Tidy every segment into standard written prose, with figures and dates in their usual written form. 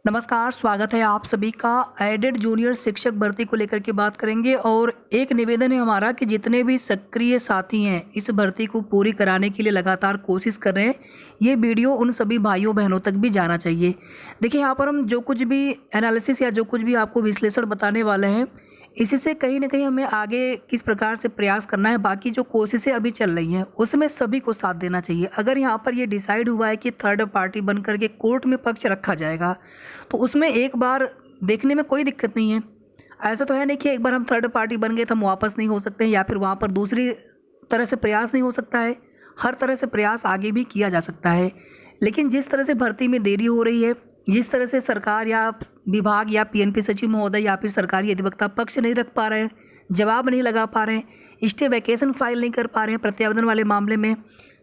नमस्कार, स्वागत है आप सभी का। एडेड जूनियर शिक्षक भर्ती को लेकर के बात करेंगे और एक निवेदन है हमारा कि जितने भी सक्रिय साथी हैं इस भर्ती को पूरी कराने के लिए लगातार कोशिश कर रहे हैं, ये वीडियो उन सभी भाइयों बहनों तक भी जाना चाहिए। देखिए, यहाँ पर हम जो कुछ भी एनालिसिस या जो कुछ भी आपको विश्लेषण बताने वाले हैं, इसी से कहीं न कहीं हमें आगे किस प्रकार से प्रयास करना है, बाकी जो कोशिशें अभी चल रही हैं, उसमें सभी को साथ देना चाहिए। अगर यहाँ पर ये डिसाइड हुआ है कि थर्ड पार्टी बन कर के कोर्ट में पक्ष रखा जाएगा, तो उसमें एक बार देखने में कोई दिक्कत नहीं है। ऐसा तो है नहीं कि एक बार हम थर्ड पार्टी बन गए तो हम वापस नहीं हो सकते हैं या फिर वहाँ पर दूसरी तरह से प्रयास नहीं हो सकता है। हर तरह से प्रयास आगे भी किया जा सकता है। लेकिन जिस तरह से भर्ती में देरी हो रही है, जिस तरह से सरकार या विभाग या पीएनपी सचिव महोदय या फिर सरकारी अधिवक्ता पक्ष नहीं रख पा रहे हैं, जवाब नहीं लगा पा रहे हैं, स्टे वैकेशन फाइल नहीं कर पा रहे हैं। प्रत्यावेदन वाले मामले में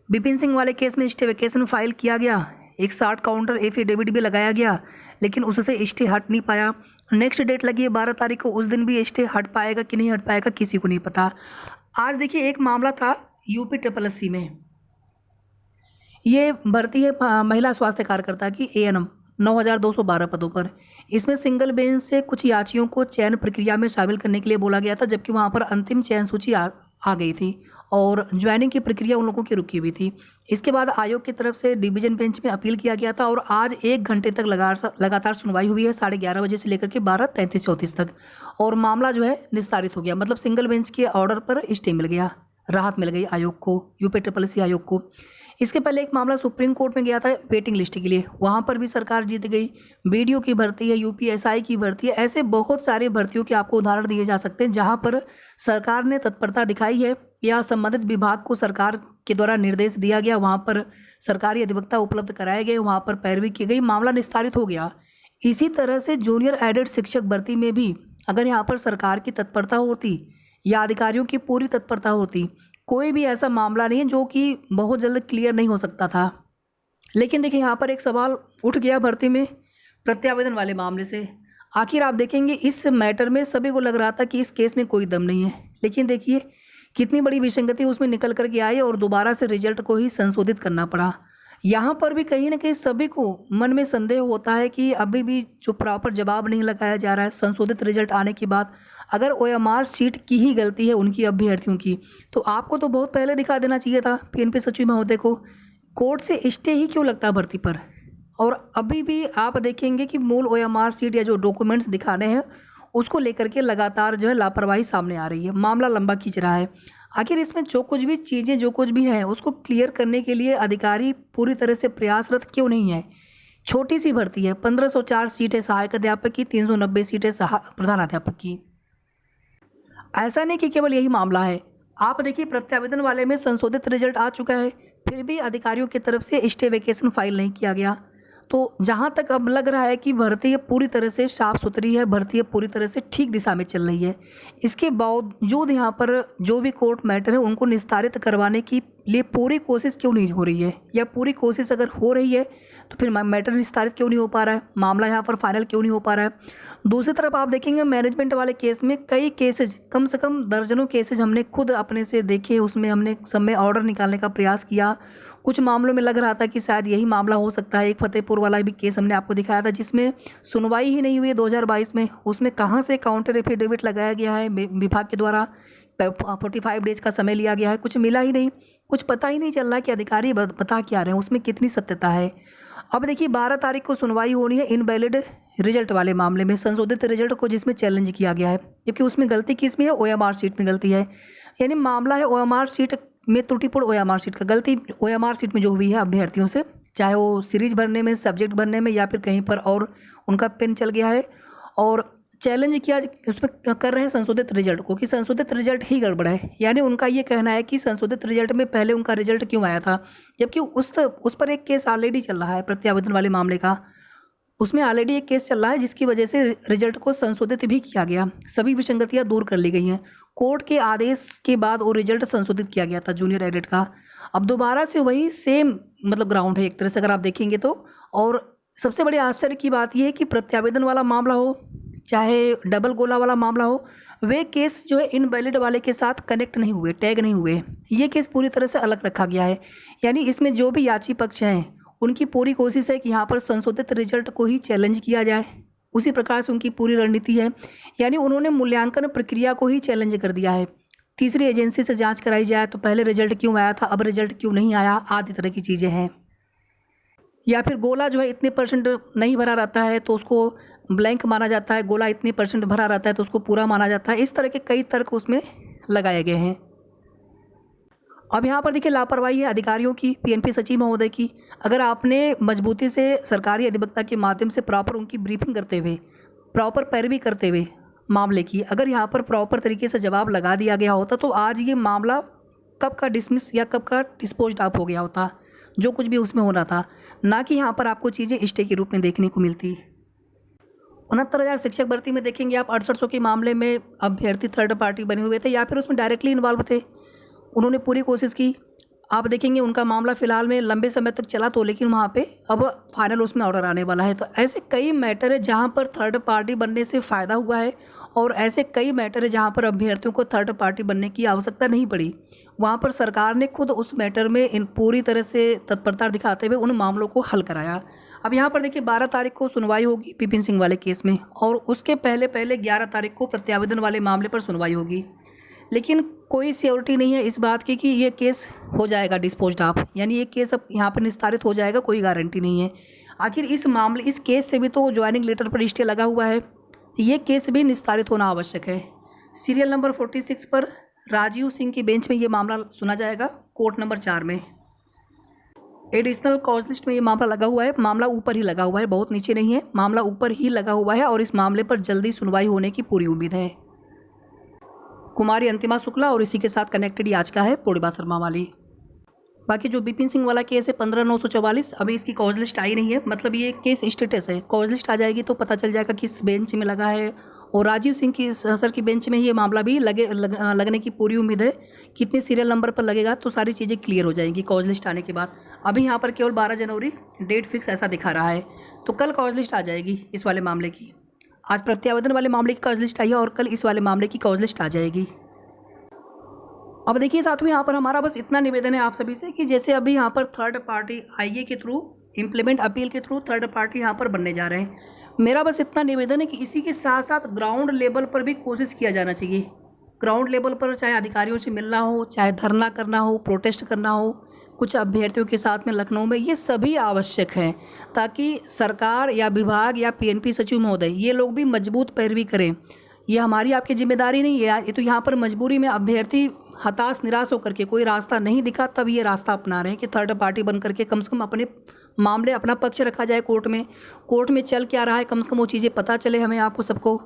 विपिन सिंह वाले केस में स्टे वैकेशन फाइल किया गया, एक 60 काउंटर एफिडेविट भी लगाया गया, लेकिन उससे स्टे हट नहीं पाया। नेक्स्ट डेट लगी है 12 तारीख को, उस दिन भी स्टे हट पाएगा कि नहीं हट पाएगा किसी को नहीं पता। आज देखिए, एक मामला था यूपी ट्रिपल एससी में, ये भर्ती है महिला स्वास्थ्य कार्यकर्ता की एएनएम 9,212 पदों पर। इसमें सिंगल बेंच से कुछ याचियों को चयन प्रक्रिया में शामिल करने के लिए बोला गया था, जबकि वहाँ पर अंतिम चयन सूची आ गई थी और ज्वाइनिंग की प्रक्रिया उन लोगों की रुकी हुई थी। इसके बाद आयोग की तरफ से डिवीजन बेंच में अपील किया गया था और आज 1 घंटे तक लगातार सुनवाई हुई है, 11:30 बजे से लेकर के 12:33-34 तक, और मामला जो है निस्तारित हो गया। मतलब सिंगल बेंच के ऑर्डर पर स्टे मिल गया, राहत मिल गई आयोग को, यूपी ट्रिपल एससी आयोग को। इसके पहले एक मामला सुप्रीम कोर्ट में गया था वेटिंग लिस्ट के लिए, वहाँ पर भी सरकार जीत गई। बीडीओ की भर्ती है, यूपीएसआई की भर्ती है, ऐसे बहुत सारी भर्तियों के आपको उदाहरण दिए जा सकते हैं जहाँ पर सरकार ने तत्परता दिखाई है या संबंधित विभाग को सरकार के द्वारा निर्देश दिया गया, वहाँ पर सरकारी अधिवक्ता उपलब्ध कराए गए, वहाँ पर पैरवी की गई, मामला निस्तारित हो गया। इसी तरह से जूनियर एडेड शिक्षक भर्ती में भी अगर यहाँ पर सरकार की तत्परता होती या अधिकारियों की पूरी तत्परता होती, कोई भी ऐसा मामला नहीं है जो कि बहुत जल्द क्लियर नहीं हो सकता था। लेकिन देखिए, यहाँ पर एक सवाल उठ गया भर्ती में प्रत्यावेदन वाले मामले से। आखिर आप देखेंगे इस मैटर में सभी को लग रहा था कि इस केस में कोई दम नहीं है, लेकिन देखिए कितनी बड़ी विसंगति उसमें निकल कर के आई और दोबारा से रिजल्ट को ही संशोधित करना पड़ा। यहाँ पर भी कहीं ना कहीं सभी को मन में संदेह होता है कि अभी भी जो प्रॉपर जवाब नहीं लगाया जा रहा है संशोधित रिजल्ट आने के बाद। अगर ओएमआर सीट की ही गलती है उनकी अभ्यर्थियों की, तो आपको तो बहुत पहले दिखा देना चाहिए था पीएनपी सचिव महोदय को। कोर्ट से स्टे ही क्यों लगता है भर्ती पर? और अभी भी आप देखेंगे कि मूल ओएमआर सीट या जो डॉक्यूमेंट्स दिखाने हैं उसको लेकर के लगातार जो है लापरवाही सामने आ रही है, मामला लंबा खींच रहा है। आखिर इसमें जो कुछ भी चीज़ें जो कुछ भी हैं उसको क्लियर करने के लिए अधिकारी पूरी तरह से प्रयासरत क्यों नहीं है? छोटी सी भर्ती है, 1504 सीट है सहायक अध्यापक की, 390 सीट है प्रधानाध्यापक की। ऐसा नहीं कि केवल यही मामला है। आप देखिए, प्रत्यावेदन वाले में संशोधित रिजल्ट आ चुका है, फिर भी अधिकारियों की तरफ से स्टे वेकेशन फाइल नहीं किया गया। तो जहाँ तक अब लग रहा है कि भर्ती पूरी तरह से साफ़ सुथरी है, भर्ती पूरी तरह से ठीक दिशा में चल रही है। इसके बावजूद यहाँ पर जो भी कोर्ट मैटर है उनको निस्तारित करवाने की लिए पूरी कोशिश क्यों नहीं हो रही है, या पूरी कोशिश अगर हो रही है तो फिर मैटर निस्तारित क्यों नहीं हो पा रहा है, मामला यहाँ पर फाइनल क्यों नहीं हो पा रहा है। दूसरी तरफ आप देखेंगे मैनेजमेंट वाले केस में कई केसेज, कम से कम दर्जनों केसेज हमने खुद अपने से देखे, उसमें हमने सब में ऑर्डर निकालने का प्रयास किया। कुछ मामलों में लग रहा था कि शायद यही मामला हो सकता है। एक फतेहपुर वाला भी केस हमने आपको दिखाया था जिसमें सुनवाई ही नहीं हुई 2022 में, उसमें कहाँ से काउंटर एफिडेविट लगाया गया है विभाग के द्वारा, 45 डेज का समय लिया गया है, कुछ मिला ही नहीं, कुछ पता ही नहीं चल रहा कि अधिकारी बता क्या रहे हैं, उसमें कितनी सत्यता है। अब देखिए 12 तारीख को सुनवाई होनी है इनवैलिड रिजल्ट वाले मामले में, संशोधित रिजल्ट को जिसमें चैलेंज किया गया है, क्योंकि उसमें गलती किस में है, ओएमआर सीट में गलती है। यानी मामला है ओएमआर सीट में त्रुटिपूर्ण ओएमआर सीट का, गलती ओएमआर सीट में जो हुई है अभ्यर्थियों से, चाहे वो सीरीज भरने में, सब्जेक्ट भरने में, या फिर कहीं पर और उनका पेन चल गया है, और चैलेंज किया उसमें कर रहे हैं संशोधित रिजल्ट को कि संशोधित रिजल्ट ही गड़बड़ है। यानी उनका ये कहना है कि संशोधित रिजल्ट में पहले उनका रिजल्ट क्यों आया था, जबकि उस पर एक केस ऑलरेडी चल रहा है प्रत्यावेदन वाले मामले का, उसमें ऑलरेडी एक केस चल रहा है जिसकी वजह से रिजल्ट को संशोधित भी किया गया, सभी विसंगतियां दूर कर ली गई हैं। कोर्ट के आदेश के बाद वो रिजल्ट संशोधित किया गया था जूनियर एडेड का। अब दोबारा से वही सेम मतलब ग्राउंड है एक तरह से अगर आप देखेंगे तो। और सबसे बड़ी आश्चर्य की बात यह है कि प्रत्यावेदन वाला मामला हो चाहे डबल गोला वाला मामला हो, वे केस जो है इनवैलिड वाले के साथ कनेक्ट नहीं हुए, टैग नहीं हुए। ये केस पूरी तरह से अलग रखा गया है। यानी इसमें जो भी याची पक्ष हैं उनकी पूरी कोशिश है कि यहाँ पर संशोधित रिजल्ट को ही चैलेंज किया जाए। उसी प्रकार से उनकी पूरी रणनीति है, यानी उन्होंने मूल्यांकन प्रक्रिया को ही चैलेंज कर दिया है। तीसरी एजेंसी से जांच कराई जाए तो पहले रिजल्ट क्यों आया था, अब रिजल्ट क्यों नहीं आया, आदि तरह की चीज़ें हैं। या फिर गोला जो है इतने परसेंट नहीं भरा रहता है तो उसको ब्लैंक माना जाता है, गोला इतने परसेंट भरा रहता है तो उसको पूरा माना जाता है। इस तरह के कई तर्क उसमें लगाए गए हैं। अब यहाँ पर देखिए लापरवाही है अधिकारियों की, पीएनपी सचिव महोदय की। अगर आपने मजबूती से सरकारी अधिवक्ता के माध्यम से प्रॉपर उनकी ब्रीफिंग करते हुए, प्रॉपर पैरवी करते हुए मामले की, अगर यहाँ पर प्रॉपर तरीके से जवाब लगा दिया गया होता तो आज ये मामला कब का डिसमिस या कब का डिस्पोज्ड ऑफ हो गया होता, जो कुछ भी उसमें होना था। ना कि यहाँ पर आपको चीज़ें स्टे के रूप में देखने को मिलती। 69,000 शिक्षक भर्ती में देखेंगे आप 6800 के मामले में अभ्यर्थी थर्ड पार्टी बने हुए थे या फिर उसमें डायरेक्टली इन्वॉल्व थे। उन्होंने पूरी कोशिश की। आप देखेंगे उनका मामला फ़िलहाल में लंबे समय तक चला तो, लेकिन वहाँ पे अब फाइनल उसमें ऑर्डर आने वाला है। तो ऐसे कई मैटर है जहाँ पर थर्ड पार्टी बनने से फ़ायदा हुआ है और ऐसे कई मैटर है जहाँ पर अभ्यर्थियों को थर्ड पार्टी बनने की आवश्यकता नहीं पड़ी। वहाँ पर सरकार ने खुद उस मैटर में इन पूरी तरह से तत्परता दिखाते हुए उन मामलों को हल कराया। अब यहाँ पर देखिए 12 तारीख को सुनवाई होगी विपिन सिंह वाले केस में, और उसके पहले 11 तारीख को प्रत्यावेदन वाले मामले पर सुनवाई होगी। लेकिन कोई श्योरिटी नहीं है इस बात की कि ये केस हो जाएगा डिस्पोज्ड ऑफ, यानी ये केस अब यहाँ पर निस्तारित हो जाएगा, कोई गारंटी नहीं है। आखिर इस केस से भी तो ज्वाइनिंग लेटर पर स्टे लगा हुआ है, ये केस भी निस्तारित होना आवश्यक है। सीरियल नंबर 46 पर राजीव सिंह की बेंच में ये मामला सुना जाएगा, कोर्ट नंबर 4 में। एडिशनल कॉज लिस्ट में ये मामला लगा हुआ है, मामला ऊपर ही लगा हुआ है, बहुत नीचे नहीं है, मामला ऊपर ही लगा हुआ है और इस मामले पर जल्दी सुनवाई होने की पूरी उम्मीद है। कुमारी अंतिमा शुक्ला और इसी के साथ कनेक्टेड याचिका है पूर्णिमा शर्मा वाली। बाकी जो विपिन सिंह वाला केस है 15/944, अभी इसकी कॉज लिस्ट आई नहीं है, मतलब ये केस स्टेटस है। कॉज लिस्ट आ जाएगी तो पता चल जाएगा किस बेंच में लगा है, और राजीव सिंह की सर की बेंच में ही ये मामला भी लगने की पूरी उम्मीद है। कितने सीरियल नंबर पर लगेगा तो सारी चीज़ें क्लियर हो जाएंगी कॉज लिस्ट आने के बाद। अभी यहाँ पर केवल 12 जनवरी डेट फिक्स ऐसा दिखा रहा है, तो कल कॉज लिस्ट आ जाएगी इस वाले मामले की। आज प्रत्यावेदन वाले मामले की कॉज लिस्ट आई है और कल इस वाले मामले की कॉज लिस्ट आ जाएगी। अब देखिए साथियों, यहाँ पर हमारा बस इतना निवेदन है आप सभी से कि जैसे अभी यहाँ पर थर्ड पार्टी आईए के थ्रू, इम्प्लीमेंट अपील के थ्रू थर्ड पार्टी यहाँ पर बनने जा रहे हैं। मेरा बस इतना निवेदन है कि इसी के साथ साथ ग्राउंड लेवल पर भी कोशिश किया जाना चाहिए। ग्राउंड लेवल पर चाहे अधिकारियों से मिलना हो, चाहे धरना करना हो, प्रोटेस्ट करना हो, कुछ अभ्यर्थियों के साथ में लखनऊ में, ये सभी आवश्यक हैं ताकि सरकार या विभाग या पीएनपी सचिव महोदय ये लोग भी मजबूत पैरवी करें। ये हमारी आपकी जिम्मेदारी नहीं है, ये तो यहाँ पर मजबूरी में अभ्यर्थी हताश निराश होकर के, कोई रास्ता नहीं दिखा तब ये रास्ता अपना रहे हैं कि थर्ड पार्टी बन करके कम से कम अपने मामले, अपना पक्ष रखा जाए कोर्ट में चल क्या रहा है, कम से कम वो चीज़ें पता चले हमें, आपको सबको।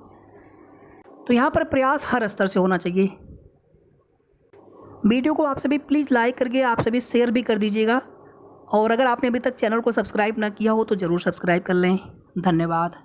तो यहाँ पर प्रयास हर स्तर से होना चाहिए। वीडियो को आप सभी प्लीज़ लाइक करके आप सभी शेयर भी कर दीजिएगा, और अगर आपने अभी तक चैनल को सब्सक्राइब ना किया हो तो ज़रूर सब्सक्राइब कर लें। धन्यवाद।